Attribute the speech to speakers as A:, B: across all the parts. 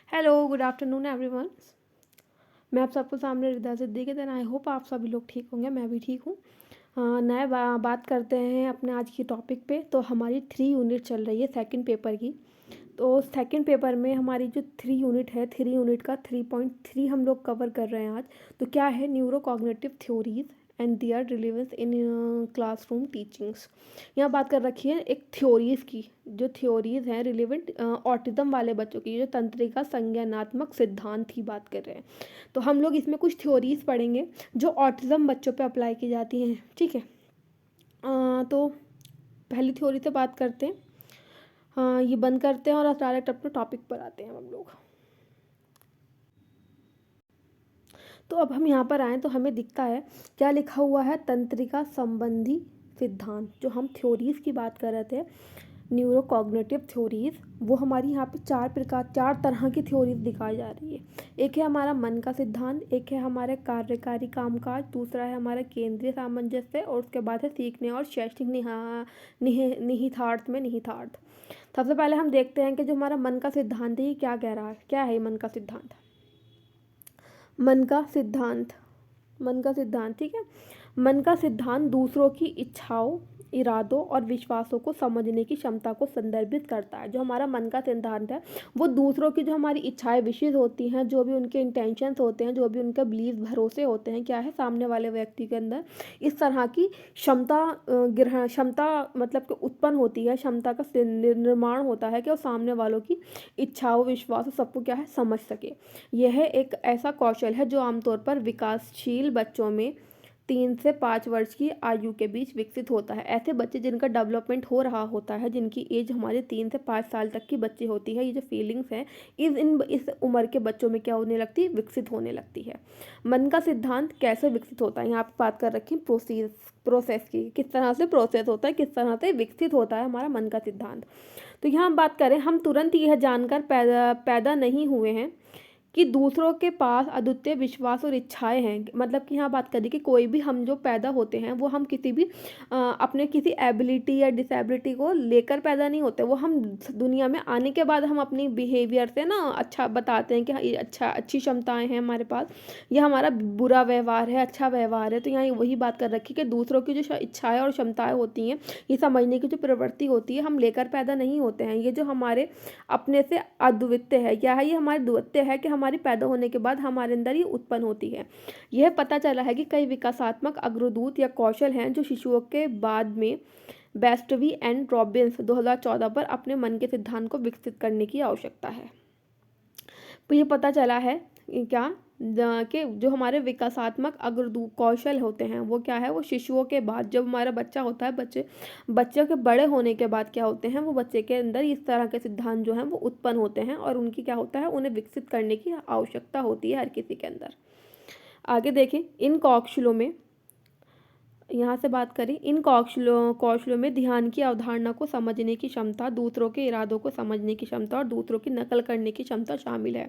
A: Hello, good afternoon everyone. मैं आप सबको सामने रिदा सिद्दीकी देन आई होप आप सभी लोग ठीक होंगे। मैं भी ठीक हूँ। बात करते हैं अपने आज की टॉपिक पे। तो हमारी 3 यूनिट चल रही है सेकंड पेपर की। तो सेकंड पेपर में हमारी जो 3 यूनिट है, 3 यूनिट का 3.3 हम लोग कवर कर रहे हैं आज। तो क्या है, neuro cognitive theories and their relevance in classroom teachings. यहाँ बात कर रखी है एक थ्योरीज़ की, जो थ्योरीज़ हैं रिलेवेंट ऑटिज़म वाले बच्चों की, जो तंत्रिका संज्ञानात्मक सिद्धांत की बात कर रहे हैं। तो हम लोग इसमें कुछ थ्योरीज़ पढ़ेंगे जो ऑटिज़म बच्चों पे अप्लाई की जाती हैं। ठीक है। तो पहली थ्योरी से बात करते हैं। हाँ, ये बंद करते हैं और डायरेक्ट अपने टॉपिक पर आते हैं हम लोग। तो अब हम यहाँ पर आए तो हमें दिखता है क्या लिखा हुआ है, तंत्रिका संबंधी सिद्धांत। जो हम थ्योरीज़ की बात कर रहे थे, न्यूरो कॉग्निटिव थ्योरीज़, वो हमारी यहाँ पे चार तरह की थ्योरीज दिखाई जा रही है। एक है हमारा मन का सिद्धांत, एक है हमारे कार्यकारी कामकाज, दूसरा है हमारा केंद्रीय सामंजस्य, और उसके बाद है सीखने और शैक्षणिक निहितार्थ। सबसे पहले हम देखते हैं कि जो हमारा मन का सिद्धांत है ये क्या कह रहा है। क्या है ये मन का सिद्धांत? मन का सिद्धांत ठीक है। मन का सिद्धांत दूसरों की इच्छाओं, इरादों और विश्वासों को समझने की क्षमता को संदर्भित करता है। जो हमारा मन का सिद्धांत है वो दूसरों की जो हमारी इच्छाएं, विशेष होती हैं, जो भी उनके इंटेंशंस होते हैं, जो भी उनके बिलीव, भरोसे होते हैं, क्या है सामने वाले व्यक्ति के अंदर इस तरह की क्षमता, ग्रहण क्षमता मतलब कि उत्पन्न होती है, क्षमता का निर्माण होता है कि वो सामने वालों की इच्छाओं, विश्वासों सबको क्या है समझ सके। यह एक ऐसा कौशल है जो आमतौर पर विकासशील बच्चों में 3 से 5 वर्ष की आयु के बीच विकसित होता है। ऐसे बच्चे जिनका डेवलपमेंट हो रहा होता है, जिनकी एज हमारे 3 से 5 साल तक की बच्चे होती है, ये जो फीलिंग्स हैं इस उम्र के बच्चों में क्या होने लगती है, विकसित होने लगती है। मन का सिद्धांत कैसे विकसित होता है, यहाँ पे बात कर रखी है प्रोसेस की, किस तरह से प्रोसेस होता है, किस तरह से विकसित होता है हमारा मन का सिद्धांत। तो यहाँ हम बात करें, हम तुरंत यह जानकर पैदा नहीं हुए हैं कि दूसरों के पास अद्वितीय विश्वास और इच्छाएं हैं। मतलब कि यहाँ बात करें कि कोई भी हम जो पैदा होते हैं वो हम किसी भी अपने किसी एबिलिटी या डिसेबिलिटी को लेकर पैदा नहीं होते। वो हम दुनिया में आने के बाद हम अपनी बिहेवियर से ना अच्छा बताते हैं कि हाँ, ये अच्छी क्षमताएं हैं हमारे पास, या हमारा बुरा व्यवहार है, अच्छा व्यवहार है। तो यहाँ वही बात कर रखी कि दूसरों की जो इच्छाएं और क्षमताएं होती हैं, ये समझने की जो प्रवृत्ति होती है, हम लेकर पैदा नहीं होते हैं। ये जो हमारे अपने से अद्वितीय है, क्या है, ये हमारे द्वितीय है कि हमारी पैदा होने के बाद हमारे अंदर ये उत्पन्न होती है। यह पता चला है कि कई विकासात्मक अग्रदूत या कौशल हैं जो शिशुओं के बाद में बेस्टवी एंड रॉबिन्स 2014 पर अपने मन के सिद्धांत को विकसित करने की आवश्यकता है। तो ये पता चला है क्या कि जो हमारे विकासात्मक अग्रदू कौशल होते हैं वो क्या है, वो शिशुओं के बाद, जब हमारा बच्चा होता है, बच्चे के बड़े होने के बाद क्या होते हैं, वो बच्चे के अंदर इस तरह के सिद्धांत जो हैं वो उत्पन्न होते हैं, और उनकी क्या होता है, उन्हें विकसित करने की आवश्यकता होती है हर किसी के अंदर। आगे देखें, इन कौशलों में, यहाँ से बात करें, इन कौशलों में ध्यान की अवधारणा को समझने की क्षमता, दूसरों के इरादों को समझने की क्षमता और दूसरों की नकल करने की क्षमता शामिल है।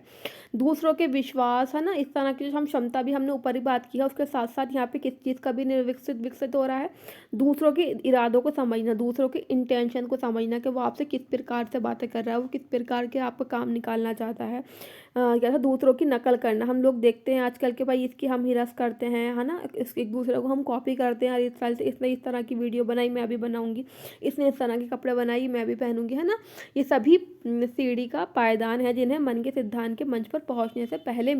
A: दूसरों के विश्वास है ना, इस तरह की जो हम क्षमता भी हमने ऊपर ही बात की है, उसके साथ साथ यहाँ पे किस चीज़ का भी विकसित हो रहा है, दूसरों के इरादों को समझना, दूसरों के इंटेंशन को समझना कि वो आपसे किस प्रकार से बातें कर रहा है, वो किस प्रकार के आपका काम निकालना चाहता है। क्या था, दूसरों की नकल करना। हम लोग देखते हैं आजकल के भाई, इसकी हम ही रस करते हैं, है ना, एक दूसरे को हम कॉपी करते हैं, यार इस साल से इसने इस तरह की वीडियो बनाई, मैं भी बनाऊंगी, इसने इस तरह के कपड़े बनाई, मैं भी पहनूंगी, है ना। ये सभी सीढ़ी का पायदान है जिन्हें मन के सिद्धांत के मंच पर पहुंचने से पहले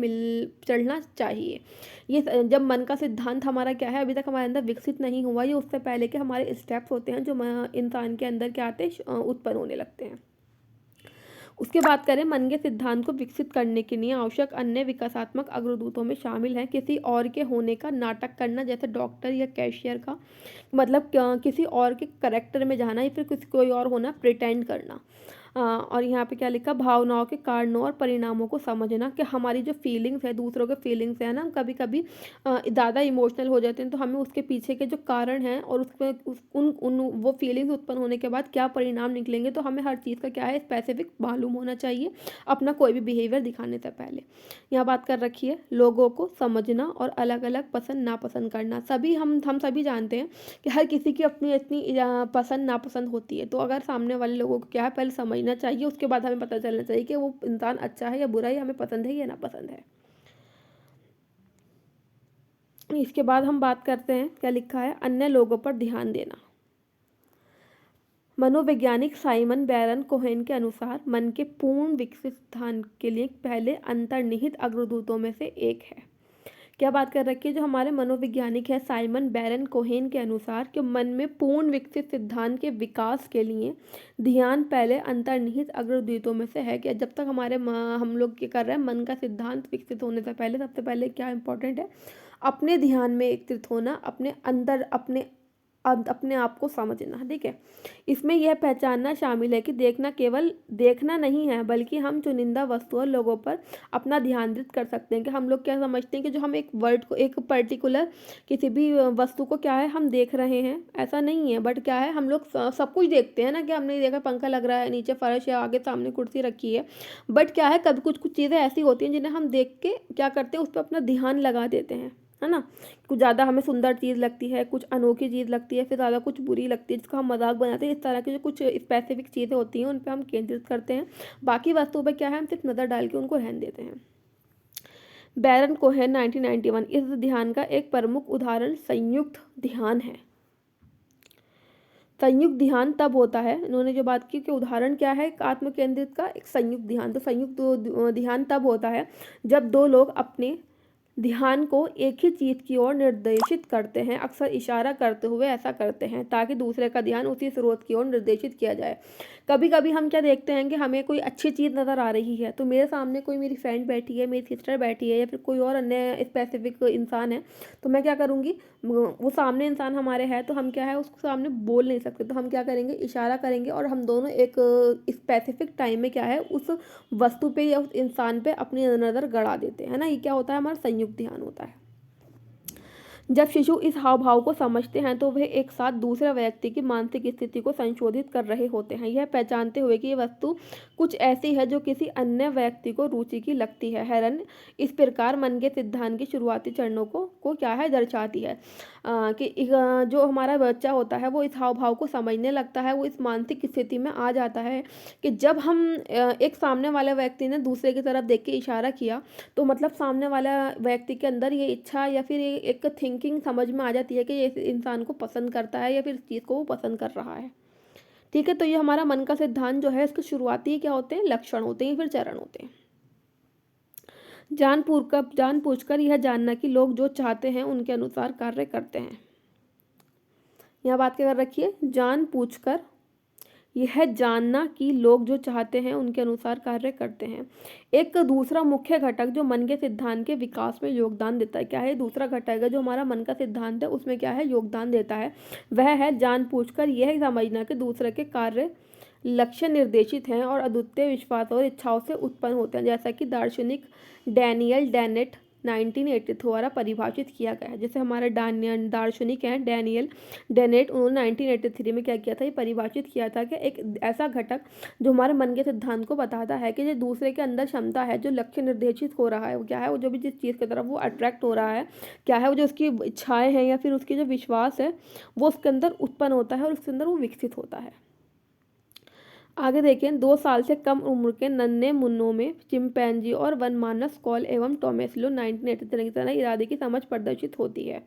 A: चढ़ना चाहिए। ये जब मन का सिद्धांत हमारा क्या है, अभी तक हमारे अंदर विकसित नहीं हुआ, ये उससे पहले के हमारे स्टेप्स होते हैं जो इंसान के अंदर क्या आते हैं, उत्पन्न होने लगते हैं। उसके बात करें, मन के सिद्धांत को विकसित करने के लिए आवश्यक अन्य विकासात्मक अग्रदूतों में शामिल है किसी और के होने का नाटक करना, जैसे डॉक्टर या कैशियर का, मतलब किसी और के करेक्टर में जाना, या फिर किसी कोई और होना, प्रिटेंड करना। और यहाँ पे क्या लिखा, भावनाओं के कारणों और परिणामों को समझना, कि हमारी जो फीलिंग्स है, दूसरों के फीलिंग्स है ना, हम कभी कभी ज़्यादा इमोशनल हो जाते हैं, तो हमें उसके पीछे के जो कारण हैं और उसमें वो फीलिंग्स उत्पन्न होने के बाद क्या परिणाम निकलेंगे, तो हमें हर चीज़ का क्या है स्पेसिफिक मालूम होना चाहिए अपना कोई भी बिहेवियर दिखाने से पहले। यहाँ बात कर रखी है लोगों को समझना और अलग अलग पसंद नापसंद करना। सभी हम सभी जानते हैं कि हर किसी की अपनी अपनी पसंद नापसंद होती है, तो अगर सामने वाले लोगों को क्या है पहले समझना समझना चाहिए, उसके बाद हमें पता चलना चाहिए कि वो इंसान अच्छा है या बुरा है, हमें पसंद है या नापसंद है। इसके बाद हम बात करते हैं, क्या लिखा है, अन्य लोगों पर ध्यान देना। मनोवैज्ञानिक साइमन बैरन कोहेन के अनुसार मन के पूर्ण विकसित स्थान के लिए पहले अंतर्निहित अग्रदूतों में से एक है। क्या बात कर रखी है, जो हमारे मनोवैज्ञानिक है साइमन बैरन कोहेन के अनुसार कि मन में पूर्ण विकसित सिद्धांत के विकास के लिए ध्यान पहले अंतर्निहित अग्रदूतों में से है। कि जब तक हम लोग क्या कर रहे हैं, मन का सिद्धांत विकसित होने से पहले सबसे पहले क्या इंपॉर्टेंट है, अपने ध्यान में एकत्रित होना, अपने अंदर अपने आप को समझना। ठीक है, इसमें यह पहचानना शामिल है कि देखना केवल देखना नहीं है, बल्कि हम चुनिंदा वस्तु और लोगों पर अपना ध्यान केंद्रित कर सकते हैं। कि हम लोग क्या समझते हैं कि जो हम एक वर्ड को, एक पर्टिकुलर किसी भी वस्तु को क्या है हम देख रहे हैं, ऐसा नहीं है, बट क्या है हम लोग सब कुछ देखते हैं ना, कि हमने देखा पंखा लग रहा है, नीचे फर्श है, आगे सामने कुर्सी रखी है, बट क्या है कभी कुछ कुछ चीज़ें ऐसी होती हैं जिन्हें हम देख के क्या करते हैं, उस पर अपना ध्यान लगा देते हैं, है ना। कुछ ज़्यादा हमें सुंदर चीज़ लगती है, कुछ अनोखी चीज़ लगती है, फिर ज़्यादा कुछ बुरी लगती है जिसका हम मजाक बनाते हैं। इस तरह की जो कुछ स्पेसिफिक चीज़ें होती हैं उन पर हम केंद्रित करते हैं, बाकी वस्तुओं पर क्या है हम सिर्फ नज़र डाल के उनको रहने देते हैं। बैरन कोहेन 1991 इस ध्यान का एक प्रमुख उदाहरण संयुक्त ध्यान है। संयुक्त ध्यान तब होता है, इन्होंने जो बात की कि उदाहरण क्या है आत्म केंद्रित का, एक संयुक्त ध्यान। तो संयुक्त ध्यान तब होता है जब दो लोग अपने ध्यान को एक ही चीज की ओर निर्देशित करते हैं, अक्सर इशारा करते हुए ऐसा करते हैं ताकि दूसरे का ध्यान उसी स्रोत की ओर निर्देशित किया जाए। कभी कभी हम क्या देखते हैं कि हमें कोई अच्छी चीज़ नज़र आ रही है, तो मेरे सामने कोई मेरी फ्रेंड बैठी है, मेरी सिस्टर बैठी है, या फिर कोई और अन्य स्पेसिफिक इंसान है, तो मैं क्या करूँगी, वो सामने इंसान हमारे है तो हम क्या है उसको सामने बोल नहीं सकते, तो हम क्या करेंगे, इशारा करेंगे और हम दोनों एक स्पेसिफिक टाइम में क्या है उस वस्तु पे या उस इंसान पे अपनी नज़र गड़ा देते हैं ना। ये क्या होता है, हमारा संयुक्त ध्यान होता है। जब शिशु इस हाव भाव को समझते हैं तो वह एक साथ दूसरे व्यक्ति की मानसिक स्थिति को संशोधित कर रहे होते हैं, यह पहचानते हुए कि यह वस्तु कुछ ऐसी है जो किसी अन्य व्यक्ति को रुचि की लगती है। हैरन इस प्रकार मन के सिद्धांत की शुरुआती चरणों को क्या है दर्शाती है, जो हमारा बच्चा होता है वो इस हाव भाव को समझने लगता है, वो इस मानसिक स्थिति में आ जाता है कि जब हम एक सामने वाले व्यक्ति ने दूसरे की तरफ देख के इशारा किया, तो मतलब सामने वाला व्यक्ति के अंदर ये इच्छा या फिर ये एक थिंकिंग समझ में आ जाती है कि ये इंसान को पसंद करता है या फिर इस चीज़ को वो पसंद कर रहा है। ठीक है, तो ये हमारा मन का सिद्धांत जो है इसके शुरुआती क्या होते हैं, लक्षण होते हैं, फिर चरण होते हैं। जानबूझकर यह जानना कि लोग जो चाहते हैं उनके अनुसार कार्य करते हैं। यहाँ बात क्या कर रखी है, जानबूझकर यह जानना कि लोग जो चाहते हैं उनके अनुसार कार्य करते हैं। एक दूसरा मुख्य घटक जो मन के सिद्धांत के विकास में योगदान देता है, क्या है दूसरा घटक है जो हमारा मन का सिद्धांत है उसमें क्या है योगदान देता है, वह है जानबूझकर यह समझना कि दूसरे के कार्य लक्ष्य निर्देशित हैं और अद्वितीय विश्वास और इच्छाओं से उत्पन्न होते हैं, जैसा कि दार्शनिक डैनियल डेनेट 1980 द्वारा परिभाषित किया गया है। जैसे हमारे दार्शनिक हैं डैनियल डेनेट, उन्होंने 1983 में क्या किया था, ये परिभाषित किया था कि एक ऐसा घटक जो हमारे मन के सिद्धांत को बताता है कि जो दूसरे के अंदर क्षमता है, जो लक्ष्य निर्देशित हो रहा है, वो क्या है, वो जो भी जिस चीज़ की तरफ वो अट्रैक्ट हो रहा है, क्या है वो जो उसकी इच्छाएँ हैं या फिर उसकी जो विश्वास है वो उसके अंदर उत्पन्न होता है और उसके अंदर वो विकसित होता है। आगे देखें, 2 साल से कम उम्र के नन्हे मुन्नों में चिंपैंजी और वनमानस कॉल एवं टोमेस्लो 1983 की तरह इरादे की समझ प्रदर्शित होती है।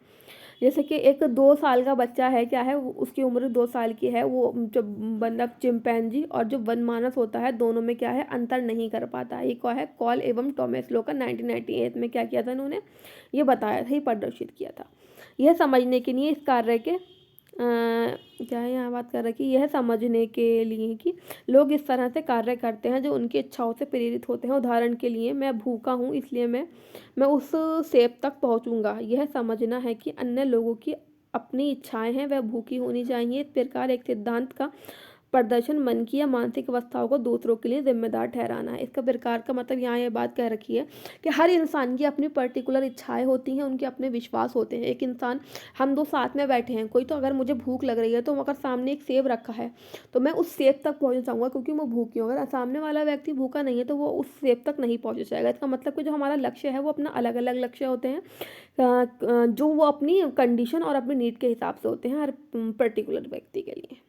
A: जैसे कि एक 2 साल का बच्चा है, क्या है उसकी उम्र 2 साल की है, वो जो बंदा चिंपैंजी और जो वनमानस होता है दोनों में क्या है अंतर नहीं कर पाता है। ये क्या है, कॉल एवं टोमेस्लो का 1998 में क्या किया था इन्होंने, ये बताया था, ये प्रदर्शित किया था। यह समझने के लिए इस कार्य के क्या है यहाँ बात कर रहे हैं कि यह समझने के लिए कि लोग इस तरह से कार्य करते हैं जो उनकी इच्छाओं से प्रेरित होते हैं। उदाहरण के लिए, मैं भूखा हूँ इसलिए मैं उस सेब तक पहुँचूंगा। यह समझना है कि अन्य लोगों की अपनी इच्छाएं हैं, वह भूखी होनी चाहिए। इस प्रकार एक सिद्धांत का प्रदर्शन मन की या मानसिक अवस्थाओं को दूसरों के लिए जिम्मेदार ठहराना है। इसका प्रकार का मतलब यहाँ ये बात कह रखी है कि हर इंसान की अपनी पर्टिकुलर इच्छाएं होती हैं, उनके अपने विश्वास होते हैं। एक इंसान, हम दो साथ में बैठे हैं, कोई तो अगर मुझे भूख लग रही है तो अगर सामने एक सेब रखा है तो मैं उस सेब तक पहुँच जाऊँगा क्योंकि मैं भूखी हूँ। अगर सामने वाला व्यक्ति भूखा नहीं है तो वो उस सेब तक नहीं पहुँच जाएगा। इसका मतलब कि जो हमारा लक्ष्य है वो अपना अलग अलग लक्ष्य होते हैं, जो वो अपनी कंडीशन और अपनी नीड के हिसाब से होते हैं हर पर्टिकुलर व्यक्ति के लिए।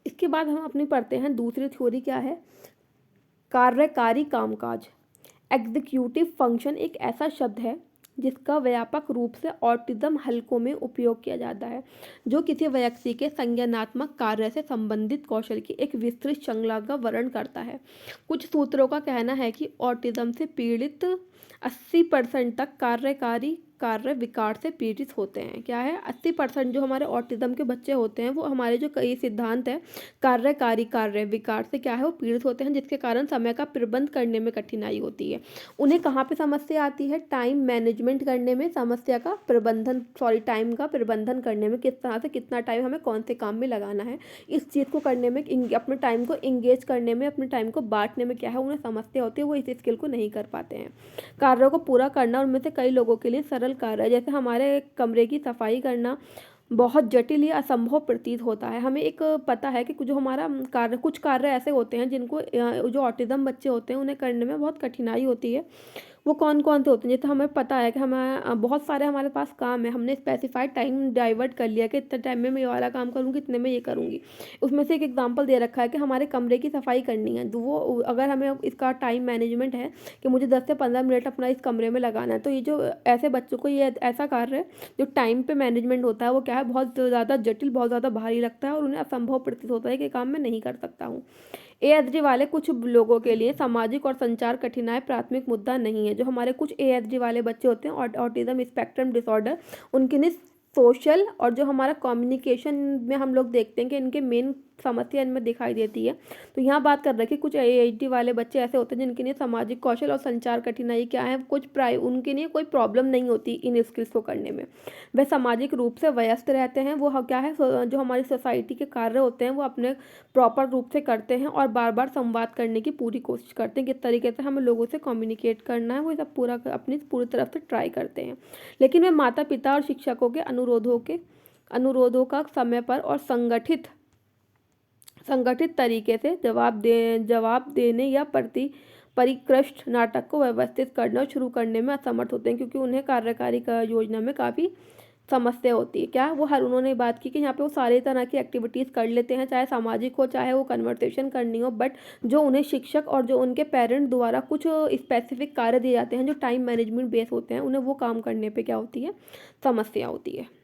A: इसके बाद हम अपनी पढ़ते हैं दूसरी थ्योरी क्या है, कार्यकारी कामकाज। एग्जीक्यूटिव फंक्शन एक ऐसा शब्द है जिसका व्यापक रूप से ऑटिज्म हलकों में उपयोग किया जाता है, जो किसी व्यक्ति के संज्ञानात्मक कार्य से संबंधित कौशल की एक विस्तृत श्रृंखला का वर्णन करता है। कुछ सूत्रों का कहना है कि ऑटिज्म से पीड़ित 80% तक कार्यकारी कार्य विकार से पीड़ित होते हैं। क्या है, 80% जो हमारे ऑटिज्म के बच्चे होते हैं वो हमारे जो कई सिद्धांत है कार्यकारी कार्य विकार से क्या है वो पीड़ित होते हैं, जिसके कारण समय का प्रबंध करने में कठिनाई होती है। उन्हें कहाँ पे समस्या आती है, टाइम मैनेजमेंट करने में, समस्या का प्रबंधन टाइम का प्रबंधन करने में, किस तरह से कितना टाइम हमें कौन से काम में लगाना है, इस चीज़ को करने में, अपने टाइम को इंगेज करने में, अपने टाइम को बांटने में क्या है उन्हें समस्या होती है, वो इस स्किल को नहीं कर पाते हैं। कार्यों को पूरा करना उनमें से कई लोगों के लिए सरल कार्य है, जैसे हमारे कमरे की सफाई करना बहुत जटिल या असंभव प्रतीत होता है। हमें एक पता है कि जो हमारा कार्य, कुछ कार्य ऐसे होते हैं जिनको जो ऑटिज्म बच्चे होते हैं उन्हें करने में बहुत कठिनाई होती है। वो कौन कौन से होते हैं, जैसे हमें पता है कि हमें बहुत सारे हमारे पास काम है, हमने स्पेसिफाइड टाइम डाइवर्ट कर लिया कि इतने टाइम में मैं ये वाला काम करूँगी, इतने में ये करूँगी। उसमें से एक एग्जांपल दे रखा है कि हमारे कमरे की सफाई करनी है, तो वो अगर हमें इसका टाइम मैनेजमेंट है कि मुझे 10 से 15 मिनट अपना इस कमरे में लगाना है, तो ये जो ऐसे बच्चों को ये ऐसा कार्य है जो टाइम पे मैनेजमेंट होता है वो क्या है बहुत ज़्यादा जटिल, बहुत ज़्यादा भारी लगता है और उन्हें असंभव प्रतीत होता है कि काम मैं नहीं कर सकता हूँ। एएसडी वाले कुछ लोगों के लिए सामाजिक और संचार कठिनाई प्राथमिक मुद्दा नहीं है। जो हमारे कुछ एएसडी वाले बच्चे होते हैं और ऑटिज्म स्पेक्ट्रम डिसऑर्डर, उनके लिए सोशल और जो हमारा कम्युनिकेशन में हम लोग देखते हैं कि इनके मेन समस्या इनमें दिखाई देती है। तो यहाँ बात कर रहे हैं कि कुछ एएसडी वाले बच्चे ऐसे होते हैं जिनके लिए सामाजिक कौशल और संचार कठिनाई क्या है, उनके लिए कोई प्रॉब्लम नहीं होती इन स्किल्स को करने में। वे सामाजिक रूप से व्यस्त रहते हैं, वो क्या है जो हमारी सोसाइटी के कार्य होते हैं वो अपने प्रॉपर रूप से करते हैं और बार बार संवाद करने की पूरी कोशिश करते हैं, किस तरीके से हमें लोगों से कम्युनिकेट करना है वो सब पूरा अपनी पूरी तरफ से ट्राई करते हैं। लेकिन वे माता पिता और शिक्षकों के अनुरोधों का समय पर और संगठित तरीके से जवाब देने या परिष्कृत नाटक को व्यवस्थित करना शुरू करने में असमर्थ होते हैं, क्योंकि उन्हें कार्यकारी का योजना में काफ़ी समस्या होती है। क्या वो उन्होंने बात की कि यहाँ पे वो सारे तरह की एक्टिविटीज़ कर लेते हैं, चाहे सामाजिक हो चाहे वो कन्वर्सेशन करनी हो, बट जो उन्हें शिक्षक और जो उनके पेरेंट द्वारा कुछ स्पेसिफिक कार्य दिए जाते हैं जो टाइम मैनेजमेंट बेस होते हैं, उन्हें वो काम करने पे क्या होती है, समस्या होती है।